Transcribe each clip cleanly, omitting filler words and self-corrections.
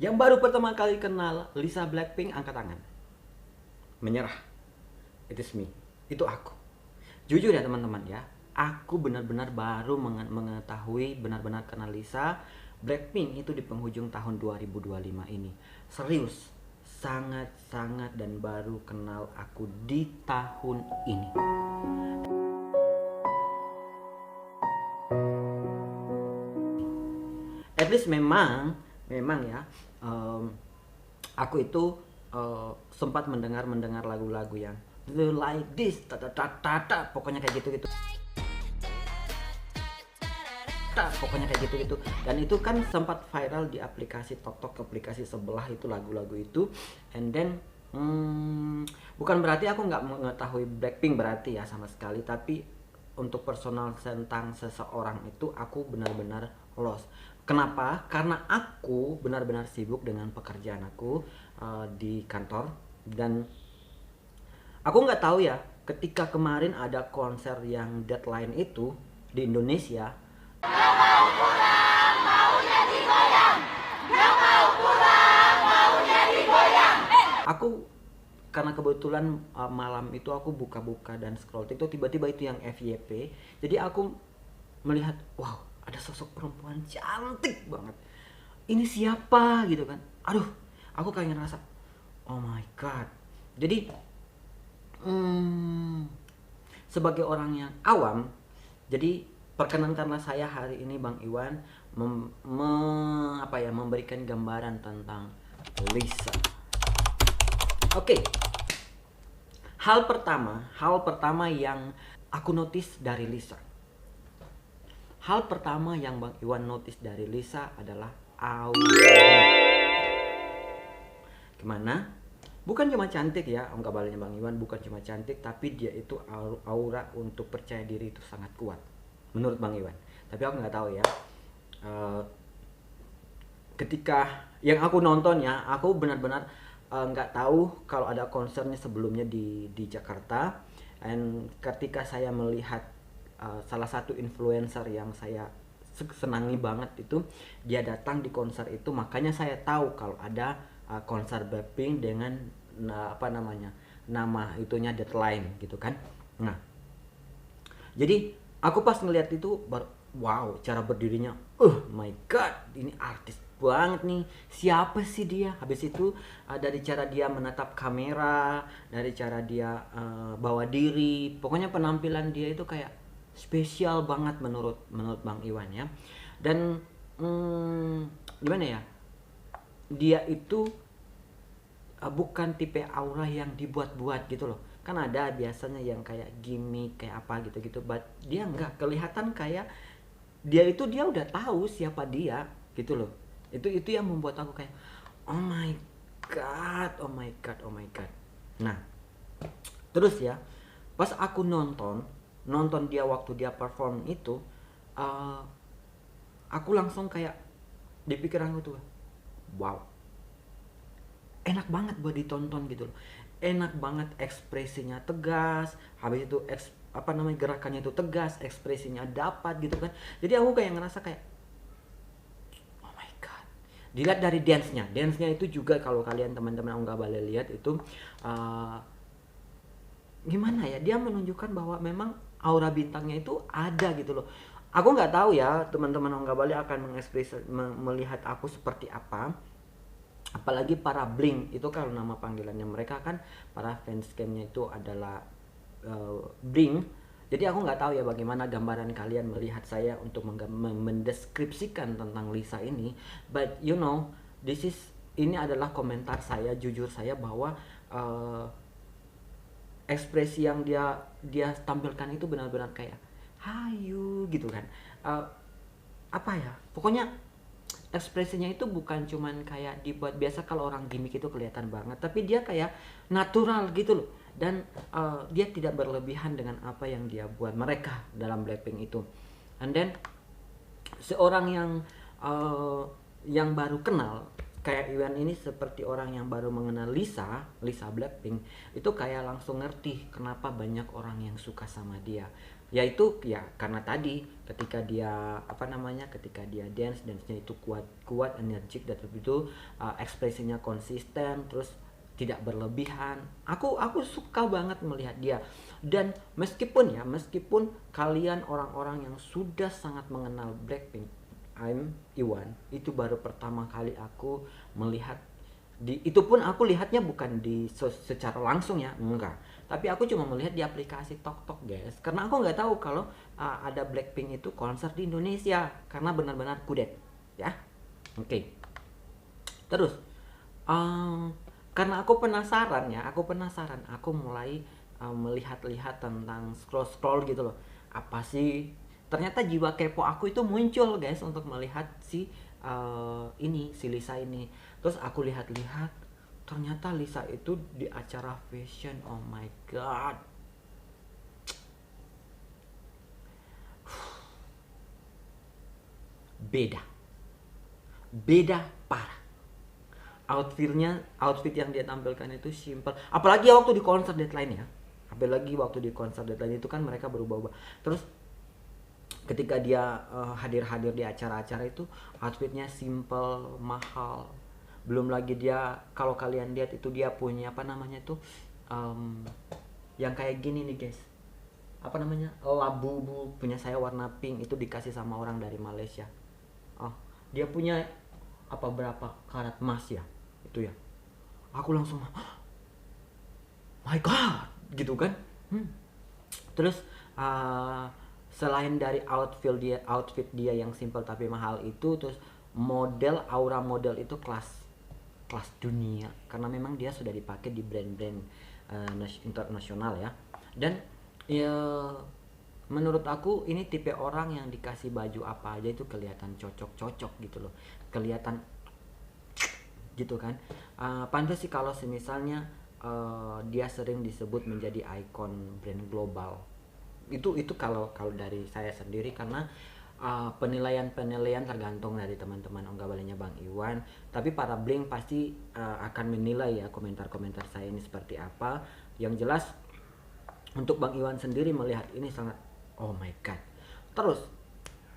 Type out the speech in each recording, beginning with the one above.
Yang baru pertama kali kenal Lisa Blackpink angkat tangan. Menyerah. It is me. Itu aku. Jujur ya teman-teman ya. Aku benar-benar baru mengetahui benar-benar kenal Lisa Blackpink itu di penghujung tahun 2025 ini. Serius. Sangat-sangat dan baru kenal aku di tahun ini. At least memang ya, aku itu sempat mendengar lagu-lagu yang like this, pokoknya kayak gitu-gitu. Pokoknya kayak gitu-gitu. Dan itu kan sempat viral di aplikasi TokTok, aplikasi sebelah itu lagu-lagu itu. And then bukan berarti aku nggak mengetahui Blackpink berarti ya sama sekali, tapi untuk personal tentang seseorang itu aku benar-benar lost. Kenapa? Karena aku benar-benar sibuk dengan pekerjaan aku di kantor, dan aku nggak tahu ya ketika kemarin ada konser yang deadline itu di Indonesia. Aku karena kebetulan malam itu aku buka-buka dan scroll TikTok, tiba-tiba itu yang FYP. Jadi aku melihat, wow, ada sosok perempuan cantik banget. Ini siapa gitu kan? Aduh, aku kayak ngerasa, oh my god. Jadi sebagai orang yang awam, jadi perkenankanlah saya hari ini Bang Iwan memberikan gambaran tentang Lisa. Oke. Hal pertama yang aku notice dari Lisa. Hal pertama yang Bang Iwan notice dari Lisa adalah auranya. Gimana? Bukan cuma cantik ya, kabarnya Bang Iwan, bukan cuma cantik, tapi dia itu aura untuk percaya diri itu sangat kuat. Menurut Bang Iwan. Tapi aku nggak tahu ya. Ketika yang aku nonton ya, aku benar-benar nggak tahu kalau ada konsernya sebelumnya di Jakarta. Dan ketika saya melihat salah satu influencer yang saya senangi banget itu, dia datang di konser itu, makanya saya tahu kalau ada konser Blackpink dengan nama itunya deadline gitu kan. Nah, jadi aku pas ngeliat itu wow, cara berdirinya, my god, ini artis banget nih, siapa sih dia. Habis itu dari cara dia menatap kamera, dari cara dia bawa diri, pokoknya penampilan dia itu kayak spesial banget menurut Bang Iwan ya. Dan gimana ya, dia itu bukan tipe aura yang dibuat-buat gitu loh. Kan ada biasanya yang kayak gimmick kayak apa gitu-gitu, but dia nggak kelihatan kayak dia udah tahu siapa dia gitu loh. Itu yang membuat aku kayak, oh my god, oh my god, oh my god. Nah, terus ya, pas aku nonton dia waktu dia perform itu, uh, aku langsung kayak di pikiranku tuh, wow, enak banget buat ditonton gitu loh. Enak banget, ekspresinya tegas, habis itu gerakannya itu tegas, ekspresinya dapat gitu kan. Jadi aku kayak ngerasa kayak, oh my god. Dilihat dari dance-nya itu juga, kalau kalian teman-teman nggak boleh lihat itu, uh, gimana ya, dia menunjukkan bahwa memang aura bintangnya itu ada gitu loh. Aku nggak tahu ya teman-teman nggak boleh akan melihat aku seperti apa, apalagi para Blink itu, kalau nama panggilannya mereka kan para fans camnya itu adalah Blink. Jadi aku nggak tahu ya bagaimana gambaran kalian melihat saya untuk mendeskripsikan tentang Lisa ini, but you know, ini adalah komentar saya, jujur saya, bahwa ekspresi yang dia tampilkan itu benar-benar kayak hayu gitu kan. Apa ya, pokoknya ekspresinya itu bukan cuman kayak dibuat biasa. Kalau orang gimmick itu kelihatan banget, tapi dia kayak natural gitu loh. Dan dia tidak berlebihan dengan apa yang dia buat mereka dalam Blackpink itu. And then seorang yang baru kenal kayak Iwan ini, seperti orang yang baru mengenal Lisa Blackpink, itu kayak langsung ngerti kenapa banyak orang yang suka sama dia. Yaitu ya karena tadi ketika dia ketika dia dance-nya itu kuat energik, dan itu ekspresinya konsisten, terus tidak berlebihan. Aku suka banget melihat dia. Dan meskipun kalian orang-orang yang sudah sangat mengenal Blackpink, I'm Iwan, itu baru pertama kali aku melihat itu pun aku lihatnya bukan secara langsung ya, enggak, tapi aku cuma melihat di aplikasi TokTok guys, karena aku nggak tahu kalau ada Blackpink itu konser di Indonesia, karena benar-benar kudet ya. Oke. Terus karena aku penasaran, aku mulai melihat-lihat tentang scroll gitu loh, apa sih, ternyata jiwa kepo aku itu muncul guys untuk melihat si Lisa ini. Terus aku lihat-lihat, ternyata Lisa itu di acara fashion, oh my god, beda parah. Outfit yang dia tampilkan itu simple, apalagi waktu di konser Deadline ya, itu kan mereka berubah-ubah. Terus ketika dia hadir di acara-acara itu, outfitnya simple, mahal. Belum lagi dia, kalau kalian lihat itu dia punya yang kayak gini nih guys, labu punya saya warna pink, itu dikasih sama orang dari Malaysia. Dia punya berapa karat emas ya itu ya, aku langsung my god gitu kan. Terus selain dari outfit dia yang simple tapi mahal itu, terus aura model itu kelas dunia, karena memang dia sudah dipakai di brand-brand internasional ya. Dan ya menurut aku ini tipe orang yang dikasih baju apa aja itu kelihatan cocok gitu loh, kelihatan gitu kan. Pantas sih kalau misalnya dia sering disebut menjadi ikon brand global. Itu kalau dari saya sendiri, karena penilaian tergantung dari teman-teman Ongga Balenya Bang Iwan, tapi para Blink pasti akan menilai ya komentar-komentar saya ini seperti apa. Yang jelas untuk Bang Iwan sendiri melihat ini sangat oh my god. Terus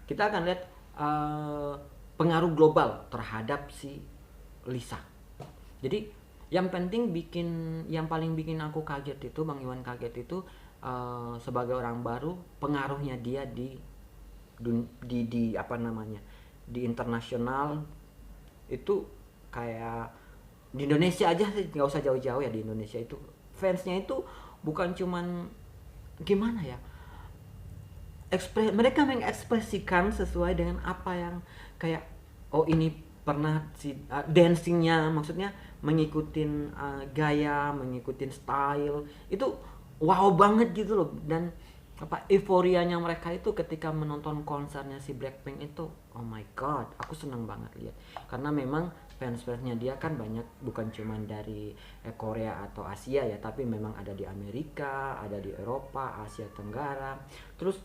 kita akan lihat pengaruh global terhadap si Lisa. Jadi yang paling bikin aku kaget itu, Bang Iwan kaget itu, sebagai orang baru, pengaruhnya dia di internasional itu. Kayak di Indonesia aja sih, nggak usah jauh-jauh ya, di Indonesia itu fansnya itu bukan cuman gimana ya, mereka mengekspresikan sesuai dengan apa yang kayak, oh ini pernah si dancingnya, maksudnya mengikutin gaya, mengikutin style itu wow banget gitu loh. Dan euforianya mereka itu ketika menonton konsernya si Blackpink itu, oh my god, aku seneng banget lihat, karena memang fans-fansnya dia kan banyak, bukan cuman dari Korea atau Asia ya, tapi memang ada di Amerika, ada di Eropa, Asia Tenggara. Terus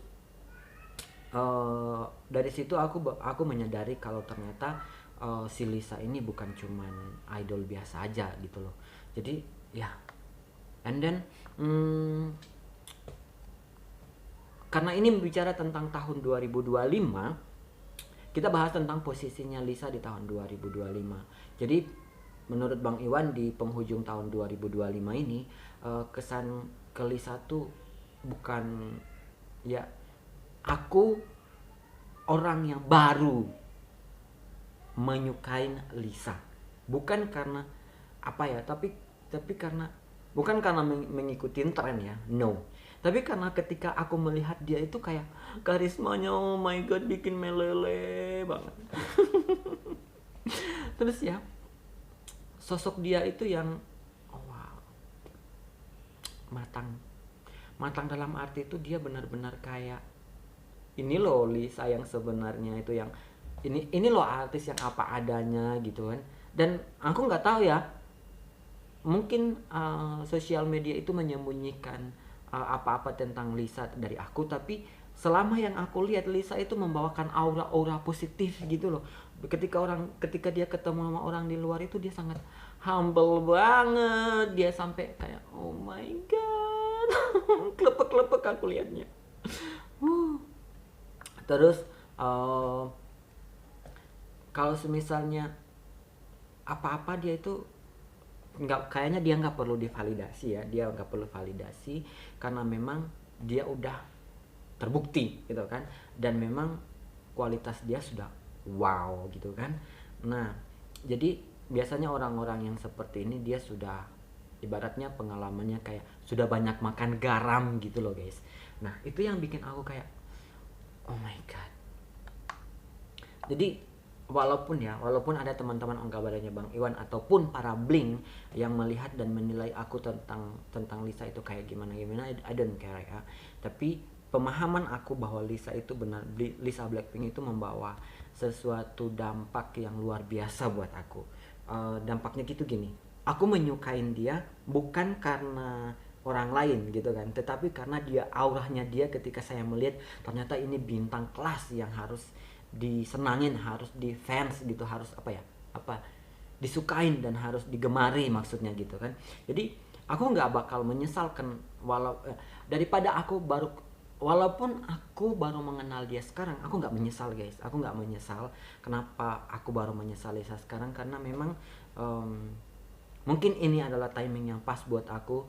dari situ aku menyadari kalau ternyata si Lisa ini bukan cuman idol biasa aja gitu loh. Jadi ya, and then karena ini bicara tentang tahun 2025, kita bahas tentang posisinya Lisa di tahun 2025. Jadi menurut Bang Iwan di penghujung tahun 2025 ini, kesan ke Lisa tuh bukan ya, aku orang yang baru menyukain Lisa, bukan karena tapi karena bukan karena mengikuti tren ya, no, tapi karena ketika aku melihat dia itu kayak karismanya, oh my god, bikin meleleh banget. Terus ya, sosok dia itu yang oh wow, matang dalam arti itu dia benar-benar kayak ini loh Lisa yang sebenarnya, itu yang ini loh artis yang apa adanya gitu kan. Dan aku nggak tahu ya, mungkin sosial media itu menyembunyikan apa-apa tentang Lisa dari aku, tapi selama yang aku lihat Lisa itu membawakan aura positif gitu loh. Ketika dia ketemu sama orang di luar itu dia sangat humble banget, dia sampai kayak oh my god, klepek aku liatnya. Terus kalau semisalnya apa-apa dia itu nggak, kayaknya dia nggak perlu divalidasi ya, dia nggak perlu validasi karena memang dia udah terbukti gitu kan, dan memang kualitas dia sudah wow gitu kan. Nah jadi biasanya orang-orang yang seperti ini dia sudah ibaratnya pengalamannya kayak sudah banyak makan garam gitu loh guys. Nah itu yang bikin aku kayak oh my god. Jadi walaupun ada teman-teman Ongga Badannya Bang Iwan ataupun para bling yang melihat dan menilai aku tentang Lisa itu kayak gimana, I don't care ya. Tapi pemahaman aku bahwa Lisa itu benar, Lisa Blackpink itu membawa sesuatu dampak yang luar biasa buat aku. Dampaknya gitu gini, aku menyukain dia bukan karena orang lain gitu kan, tetapi karena dia, auranya dia ketika saya melihat ternyata ini bintang kelas yang harus disenangin, harus di fans gitu, harus disukain dan harus digemari maksudnya gitu kan. Jadi aku nggak bakal menyesalkan walaupun aku baru mengenal dia sekarang, aku nggak menyesal guys, aku nggak menyesal. Kenapa aku baru menyesal Lisa sekarang? Karena memang mungkin ini adalah timing yang pas buat aku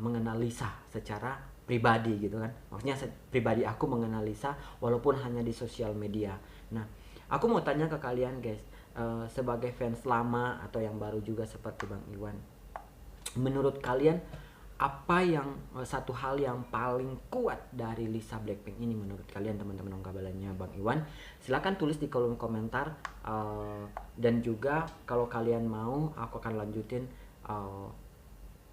mengenal Lisa secara pribadi gitu kan. Maksudnya pribadi aku mengenal Lisa walaupun hanya di sosial media. Nah aku mau tanya ke kalian guys, sebagai fans lama atau yang baru juga seperti Bang Iwan, menurut kalian apa yang satu hal yang paling kuat dari Lisa Blackpink ini menurut kalian teman-teman Ongga Badannya Bang Iwan? Silahkan tulis di kolom komentar, dan juga kalau kalian mau aku akan lanjutin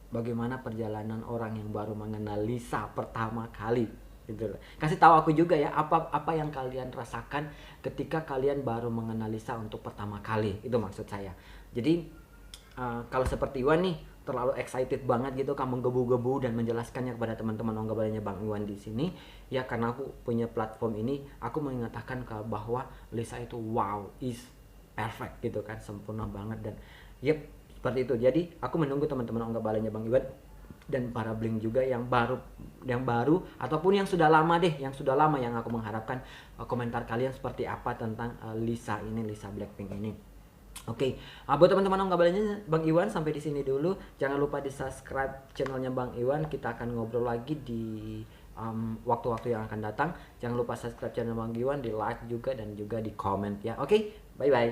bagaimana perjalanan orang yang baru mengenal Lisa pertama kali gitu. Kasih tahu aku juga ya apa yang kalian rasakan ketika kalian baru mengenal Lisa untuk pertama kali, itu maksud saya. Jadi kalau seperti Iwan nih terlalu excited banget gitu, kamu gebu-gebu dan menjelaskannya kepada teman-teman Ongga Badannya Bang Iwan di sini ya, karena aku punya platform ini, aku mengatakan bahwa Lisa itu wow, is perfect gitu kan, sempurna banget. Dan yep, seperti itu. Jadi aku menunggu teman-teman Ongga Badannya Bang Iwan dan para bling juga yang baru ataupun yang sudah lama yang aku mengharapkan komentar kalian seperti apa tentang Lisa Blackpink ini. Oke, buat teman-teman Ongga Badannya Bang Iwan sampai di sini dulu. Jangan lupa di subscribe channelnya Bang Iwan. Kita akan ngobrol lagi di waktu-waktu yang akan datang. Jangan lupa subscribe channel Bang Iwan, di like juga dan juga di comment ya. Oke, bye bye.